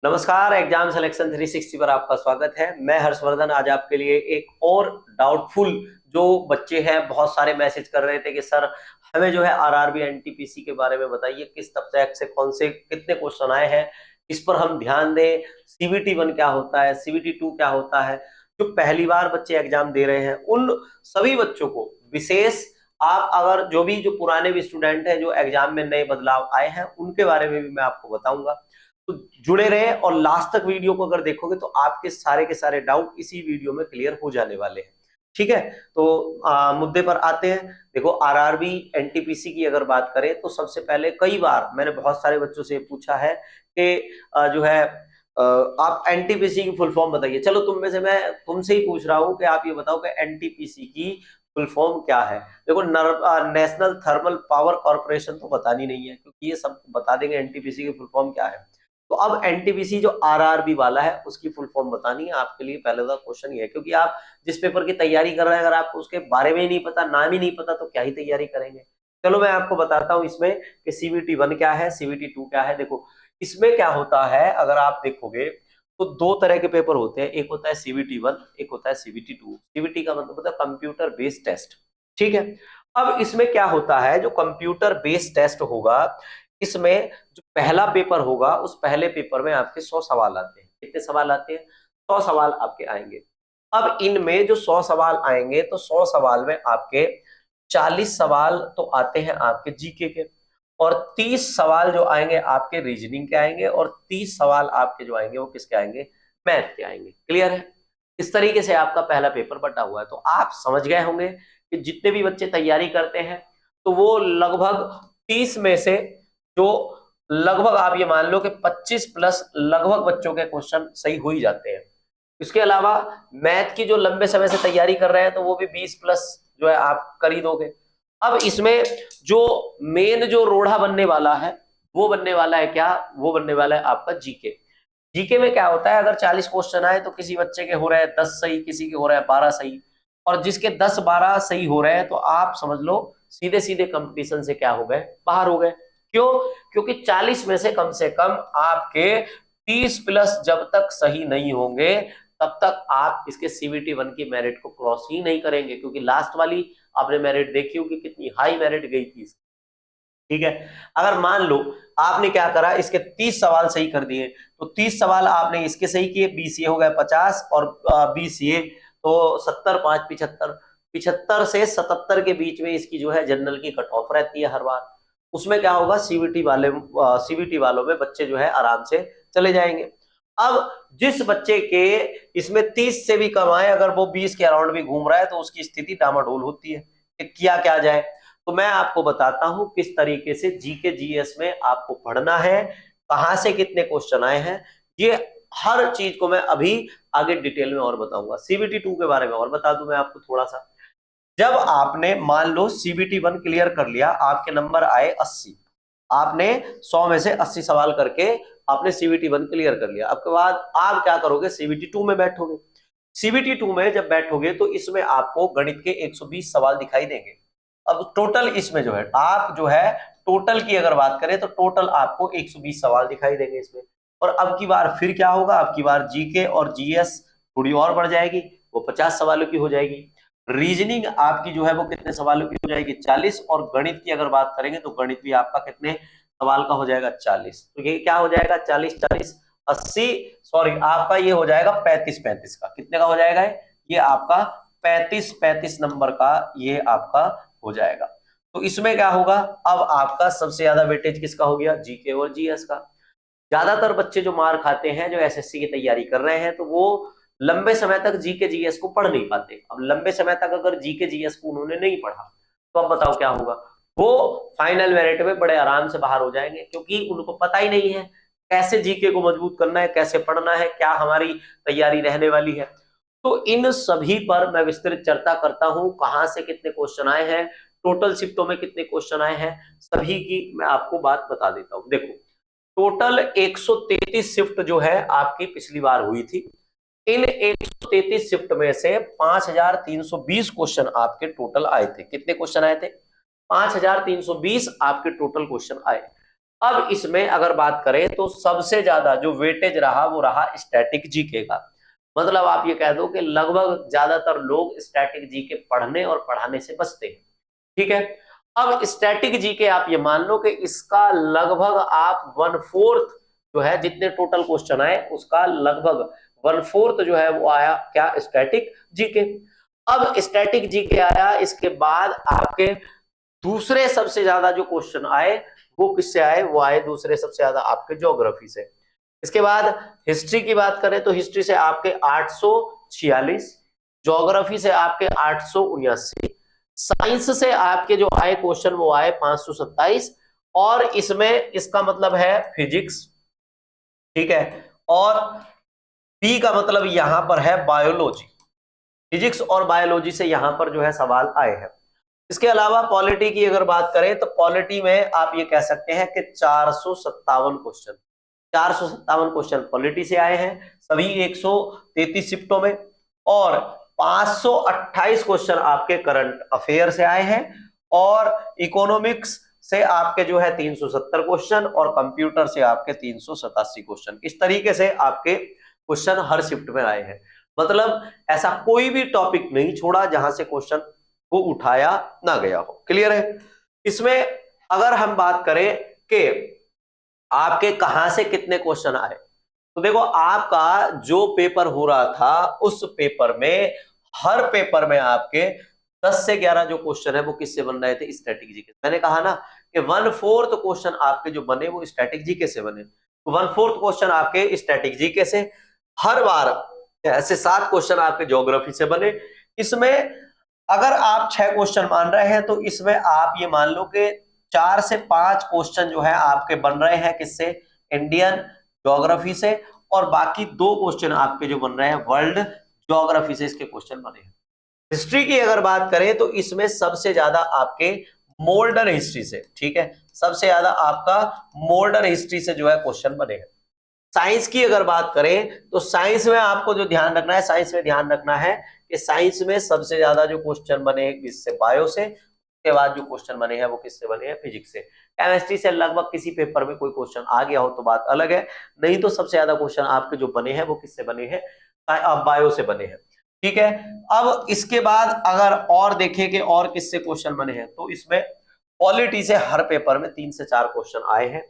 नमस्कार, exam selection 360 पर आपका स्वागत है। मैं हर्षवर्धन आज आपके लिए एक और डाउटफुल जो बच्चे हैं बहुत सारे मैसेज कर रहे थे कि सर हमें जो है आरआरबी एनटीपीसी के बारे में बताइए, किस सब्जेक्ट से कौन से कितने क्वेश्चन आए हैं, इस पर हम ध्यान दें। सीवीटी 1 क्या होता है, सीवीटी 2 क्या होता है। जो पहली बार बच्चे एग्जाम दे रहे हैं उन सभी बच्चों को विशेष, आप अगर जो पुराने भी स्टूडेंट हैं जो एग्जाम में नए बदलाव आए हैं उनके बारे में भी मैं आपको बताऊंगा। तो जुड़े रहे और लास्ट तक वीडियो को अगर देखोगे तो आपके सारे के सारे डाउट इसी वीडियो में क्लियर हो जाने वाले हैं। ठीक है, तो मुद्दे पर आते हैं। देखो, आरआरबी एनटीपीसी की अगर बात करें तो सबसे पहले कई बार मैंने बहुत सारे बच्चों से पूछा है कि जो है आप एनटीपीसी की फुल फॉर्म बताइए। चलो तुम में से मैं तुमसे ही पूछ रहा हूं कि आप ये बताओ कि एनटीपीसी की फुल फॉर्म क्या है। देखो, नेशनल थर्मल पावर कॉर्पोरेशन तो बतानी नहीं है क्योंकि ये सब बता देंगे एनटीपीसी की फुल फॉर्म क्या है। तो अब एनटीपीसी जो आरआरबी वाला है उसकी फुल फॉर्म बतानी है आपके लिए। पहले का क्वेश्चन ये है क्योंकि आप जिस पेपर की तैयारी कर रहे हैं अगर आपको उसके बारे में ही नहीं पता, नाम ही नहीं पता, तो क्या ही तैयारी करेंगे। चलो मैं आपको बताता हूं इसमें कि सीवीटी 1 क्या है, सीवीटी 2 क्या है। देखो, इसमें क्या होता है अगर आप देखोगे तो दो तरह के पेपर होते हैं, एक होता है सीवीटी 1, एक होता है सीवीटी 2। सीवीटी का मतलब होता है कंप्यूटर बेस्ड टेस्ट। ठीक है, अब इसमें क्या होता है, जो कंप्यूटर बेस्ड टेस्ट होगा इसमें जो पहला पेपर होगा उस पहले पेपर में आपके 100 सवाल आते हैं। कितने सवाल आते हैं? 100 सवाल आपके आएंगे। अब इनमें जो 100 सवाल आएंगे तो 100 सवाल में आपके 40 सवाल तो आते हैं आपके जीके के, और 30 सवाल जो आएंगे आपके रीजनिंग के आएंगे, और 30 सवाल आपके जो आएंगे वो किसके आएंगे? मैथ के आएंगे। क्लियर है? इस तरीके से आपका पहला पेपर बटा हुआ है। तो आप समझ गए होंगे कि जितने भी बच्चे तैयारी करते हैं तो वो लगभग 30 में से जो लगभग आप ये मान लो कि 25 प्लस लगभग बच्चों के क्वेश्चन सही हो ही जाते हैं। इसके अलावा मैथ की जो लंबे समय से तैयारी कर रहे हैं तो वो भी 20 प्लस जो है आप कर ही दोगे। अब इसमें जो मेन जो रोड़ा बनने वाला है वो बनने वाला है क्या? वो बनने वाला है आपका जीके। जीके में क्या होता है, अगर 40 क्वेश्चन आए तो किसी बच्चे के हो रहे हैं 10 सही, किसी के हो रहे हैं 12 सही, और जिसके 10-12 सही हो रहे हैं तो आप समझ लो सीधे सीधे कंपटीशन से क्या हो गए? बाहर हो गए। क्यों? क्योंकि 40 में से कम आपके 30 प्लस जब तक सही नहीं होंगे तब तक आप इसके सीवीटी 1 की मेरिट को क्रॉस ही नहीं करेंगे, क्योंकि लास्ट वाली आपने मेरिट देखी होगी कितनी हाई मेरिट गई थी। ठीक है, अगर मान लो आपने क्या करा, इसके 30 सवाल सही कर दिए तो 30 सवाल आपने इसके सही किए, 20 ये हो गए 50, और 20 ये तो 70, 5 75, 75 से 77 के बीच में इसकी जो है जनरल की कट ऑफ रहती है हर बार। उसमें क्या होगा, सीवीटी वालों में बच्चे जो है आराम से चले जाएंगे। अब जिस बच्चे के इसमें 30 से भी कम आए, अगर वो 20 के अराउंड भी घूम रहा है तो उसकी स्थिति डामाडोल होती है कि किया क्या जाए। तो मैं आपको बताता हूं किस तरीके से जीके जीएस में आपको पढ़ना है, कहां से कितने क्वेश्चन आए हैं, ये हर चीज को मैं अभी आगे डिटेल में और बताऊंगा। सीबीटी 2 के बारे में और बता दूं मैं आपको थोड़ा सा। जब आपने मान लो सीबीटी 1 क्लियर कर लिया, आपके नंबर आए 80, आपने 100 में से 80 सवाल करके आपने सीबीटी 1 क्लियर कर लिया। आपके बाद आप क्या करोगे, सीबीटी 2 में बैठोगे। सीबीटी 2 में जब बैठोगे तो इसमें आपको गणित के 120 सवाल दिखाई देंगे। अब टोटल इसमें जो है आप जो है टोटल की अगर बात करें तो टोटल आपको 120 सवाल दिखाई देंगे इसमें। और अब की बार फिर क्या होगा, अब की बार जीके और जीएस थोड़ी और बढ़ जाएगी, वो 50 सवालों की हो जाएगी। रीजनिंग आपकी जो है वो कितने सवालों की हो जाएगी? 40। और गणित की अगर बात करेंगे तो गणित भी आपका कितने सवाल का हो जाएगा? 40। तो ये क्या हो जाएगा? 40 40 80, सॉरी आपका ये हो जाएगा 35 35 का। कितने का हो जाएगा? ये आपका 35 35 नंबर का ये आपका हो जाएगा। तो इसमें क्या होगा, अब आपका सबसे ज्यादा वेटेज किसका हो गया? जीके और जीएस का। ज्यादातर बच्चे जो मार खाते हैं जो एसएससी की तैयारी कर रहे हैं तो वो लंबे समय तक जीके जीएस को पढ़ नहीं पाते। अब लंबे समय तक अगर जीके जीएस को उन्होंने नहीं पढ़ा तो अब बताओ क्या होगा? वो फाइनल मेरिट में बड़े आराम से बाहर हो जाएंगे, क्योंकि उनको पता ही नहीं है कैसे जीके को मजबूत करना है, कैसे पढ़ना है, क्या हमारी तैयारी रहने वाली है। तो इन सभी पर मैं विस्तृत चर्चा करता हूं, कहां से कितने क्वेश्चन आए हैं, टोटल शिफ्टों में कितने क्वेश्चन आए हैं, सभी की मैं आपको बात बता देता हूं। देखो, टोटल 133 शिफ्ट जो है आपकी पिछली बार हुई थी। इन 133 शिफ्ट में से 5320 क्वेश्चन आपके टोटल आए थे। कितने क्वेश्चन आए थे? 5320 आपके टोटल क्वेश्चन आए। अब इसमें अगर बात करें तो सबसे ज्यादा जो वेटेज रहा वो रहा स्टैटिक जीके का। मतलब आप ये कह दो कि लगभग ज्यादातर लोग स्टैटिक जीके पढ़ने और पढ़ाने से बचते हैं। ठीक है। अब स्टैटिक जीके आप ये मान लो कि इसका लगभग आप 1/4 जो है, जितने टोटल क्वेश्चन आए उसका लगभग 1/4 जो है वो आया क्या, स्टैटिक जीके। अब स्टैटिक जीके आया, इसके बाद आपके दूसरे सबसे ज्यादा जो क्वेश्चन आए वो किससे आए, वो आए दूसरे सबसे ज्यादा आपके ज्योग्राफी से। इसके बाद हिस्ट्री की बात करें तो हिस्ट्री से आपके 846, ज्योग्राफी से आपके 879, साइंस से आपके जो आए क्वेश्चन वो आए 527, और इसमें इसका मतलब है फिजिक्स। ठीक है। और बी का मतलब यहां पर है बायोलॉजी। फिजिक्स और बायोलॉजी से यहां पर जो है सवाल आए हैं। इसके अलावा पॉलिटी की अगर बात करें तो पॉलिटी में आप ये कह सकते हैं कि 457 क्वेश्चन, 457 क्वेश्चन पॉलिटी से आए हैं, सभी 133 शिफ्टों में। और 528 क्वेश्चन आपके करंट अफेयर से आए हैं, और इकोनॉमिक्स से आपके जो है 370 क्वेश्चन, और कंप्यूटर से आपके 387 क्वेश्चन। इस तरीके से आपके क्वेश्चन हर शिफ्ट में आए हैं। मतलब ऐसा कोई भी टॉपिक नहीं छोड़ा जहां से क्वेश्चन को उठाया ना गया हो। क्लियर है। इसमें अगर हम बात करें कि आपके कहां से कितने क्वेश्चन आए, तो देखो आपका जो पेपर हो रहा था उस पेपर में, हर पेपर में आपके 10 से 11 जो क्वेश्चन है वो किससे बन रहे थे, स्टैटिक जीके। मैंने कहा ना कि 1/4 क्वेश्चन आपके जो बने वो स्टैटिक जीके से बने, तो 1/4 क्वेश्चन आपके स्टैटिक जीके से। हर बार ऐसे 7 क्वेश्चन आपके ज्योग्राफी से बने। इसमें अगर आप 6 क्वेश्चन मान रहे हैं तो इसमें आप ये मान लो कि 4 से 5 क्वेश्चन जो है आपके बन रहे हैं किससे, इंडियन ज्योग्राफी से, और बाकी 2 क्वेश्चन आपके जो बन रहे हैं वर्ल्ड ज्योग्राफी से, इसके क्वेश्चन बने हैं। हिस्ट्री की अगर बात करें तो इसमें सबसे ज्यादा आपके मॉडर्न हिस्ट्री से, ठीक है, सबसे ज्यादा आपका मॉडर्न हिस्ट्री से जो है क्वेश्चन बने हैं। साइंस की अगर बात करें तो साइंस में आपको जो ध्यान रखना है, साइंस में ध्यान रखना है कि साइंस में सबसे ज्यादा जो क्वेश्चन बने हैं किससे, बायो से। उसके बाद जो क्वेश्चन बने हैं वो किससे बने हैं, फिजिक्स से। केमिस्ट्री से लगभग किसी पेपर में कोई क्वेश्चन आ गया हो तो बात अलग है, नहीं तो सबसे ज्यादा क्वेश्चन आपके जो बने हैं वो किससे बने हैं, बायो से बने हैं। ठीक है। अब इसके बाद अगर और देखें कि और किससे क्वेश्चन बने हैं, तो इसमें पॉलिटी से हर पेपर में 3 से 4 क्वेश्चन आए हैं।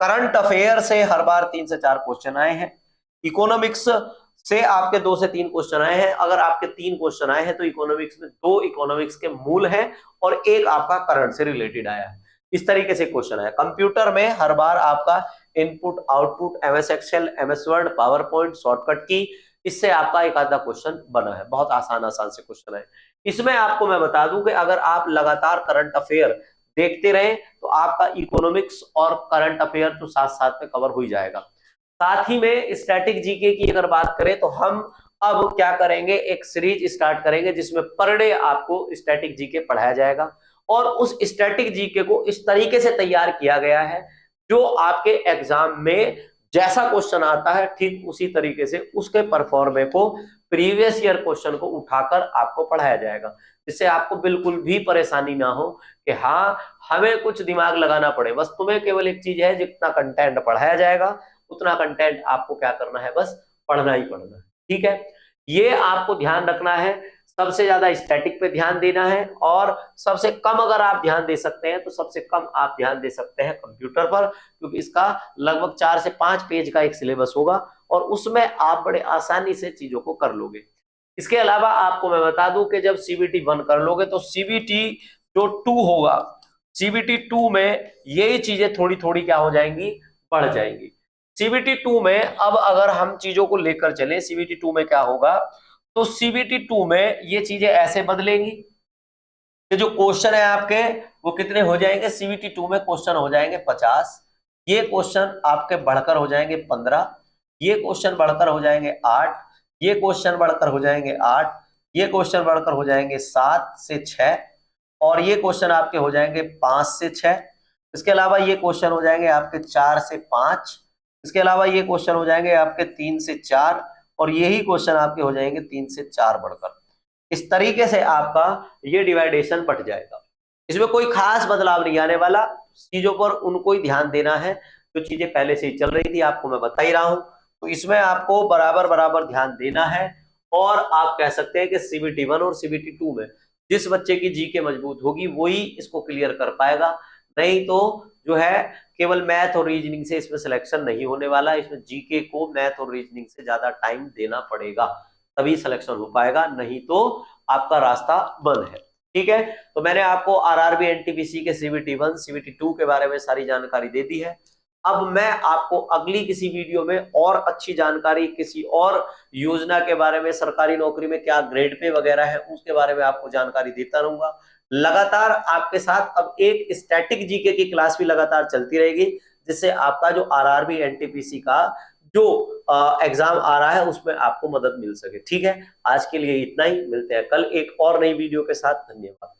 करंट अफेयर से हर बार 3 से 4 क्वेश्चन आए हैं। इकोनॉमिक्स से आपके 2 से 3 क्वेश्चन आए हैं। अगर आपके 3 क्वेश्चन आए हैं तो इकोनॉमिक्स में 2 इकोनॉमिक्स के मूल हैं और एक आपका करंट से रिलेटेड आया है। इस तरीके से क्वेश्चन है। कंप्यूटर में हर बार आपका input output, MS Excel, MS Word, PowerPoint, shortcut key, इससे आपका एक आधा क्वेश्चन बना है। बहुत आसान आसान से क्वेश्चन है। इसमें आपको मैं बता दूं कि अगर आप लगातार करंट अफेयर देखते रहे तो आपका इकोनॉमिक्स और करंट अफेयर तो साथ साथ में कवर हो ही जाएगा। साथ ही में स्टैटिक जीके की अगर बात करें तो हम अब क्या करेंगे, एक सीरीज स्टार्ट करेंगे जिसमें पर डे आपको स्टैटिक जीके पढ़ाया जाएगा, और उस स्टैटिक जीके को इस तरीके से तैयार किया गया है जो आपके एग्जाम में जैसा क्वेश्चन आता है ठीक उसी तरीके से उसके परफॉर्मे को, प्रीवियस ईयर क्वेश्चन को उठाकर आपको पढ़ाया जाएगा, जिससे आपको बिल्कुल भी परेशानी ना हो कि हाँ हमें कुछ दिमाग लगाना पड़े। बस तुम्हें केवल एक चीज है, जितना कंटेंट पढ़ाया जाएगा उतना कंटेंट आपको क्या करना है, बस पढ़ना ही पढ़ना है। ठीक है। ये आपको ध्यान रखना है। सबसे ज्यादा स्टैटिक पे ध्यान देना है, और सबसे कम अगर आप ध्यान दे सकते हैं तो सबसे कम आप ध्यान दे सकते हैं कंप्यूटर पर, क्योंकि इसका लगभग 4 से 5 पेज का एक सिलेबस होगा और उसमें आप बड़े आसानी से चीजों को कर लोगे। इसके अलावा आपको मैं बता दूं कि जब सीबीटी 1 कर लोगे तो सीबीटी जो 2 होगा, सीबीटी 2 में यही चीजें थोड़ी थोड़ी क्या हो जाएंगी, बढ़ जाएंगी। सीबीटी 2 में अब अगर हम चीजों को लेकर चले, सीबीटी 2 में क्या होगा, तो सीबीटी 2 में ये चीजें ऐसे बदलेंगी कि जो क्वेश्चन है आपके वो कितने हो जाएंगे, सीबीटी 2 में क्वेश्चन हो जाएंगे 50, ये क्वेश्चन आपके बढ़कर हो जाएंगे 15, ये क्वेश्चन बढ़कर हो जाएंगे 8, ये क्वेश्चन बढ़कर हो जाएंगे 8, ये क्वेश्चन बढ़कर हो जाएंगे 7 से 6, और ये क्वेश्चन आपके हो जाएंगे 5 से 6। इसके अलावा ये क्वेश्चन हो जाएंगे आपके 4 से 5, इसके अलावा ये क्वेश्चन हो जाएंगे आपके 3 से 4, और यही क्वेश्चन आपके हो जाएंगे 3 से 4 बढ़कर। इस तरीके से आपका ये डिवाइडेशन बढ़ जाएगा। इसमें कोई खास बदलाव नहीं आने वाला, चीजों पर उनको ही ध्यान देना है, जो चीजें पहले से ही चल रही थी आपको मैं बता ही रहा हूं, तो इसमें आपको बराबर बराबर ध्यान देना है। और आप कह सकते हैं कि सीबीटी 1 और सीबीटी 2 में जिस बच्चे की जीके मजबूत होगी वही इसको क्लियर कर पाएगा, नहीं तो जो है केवल मैथ और रीजनिंग से इसमें सिलेक्शन नहीं होने वाला, इसमें जीके को मैथ और रीजनिंग से ज्यादा टाइम देना पड़ेगा, तभी सिलेक्शन हो पाएगा, नहीं तो आपका रास्ता बंद है। ठीक है, तो मैंने आपको आरआरबी एनटीपीसी के सीबीटी 1 सीबीटी 2 के बारे में सारी जानकारी दे दी है। अब मैं आपको अगली किसी वीडियो में और अच्छी जानकारी किसी और योजना के बारे में, सरकारी नौकरी में क्या ग्रेड पे वगैरह है उसके बारे में आपको जानकारी देता रहूंगा लगातार आपके साथ। अब एक स्टैटिक जीके की क्लास भी लगातार चलती रहेगी, जिससे आपका जो आरआरबी एनटीपीसी का जो एग्जाम आ रहा है उसमें आपको मदद मिल सके। ठीक है, आज के लिए इतना ही, मिलते हैं कल एक और नई वीडियो के साथ। धन्यवाद।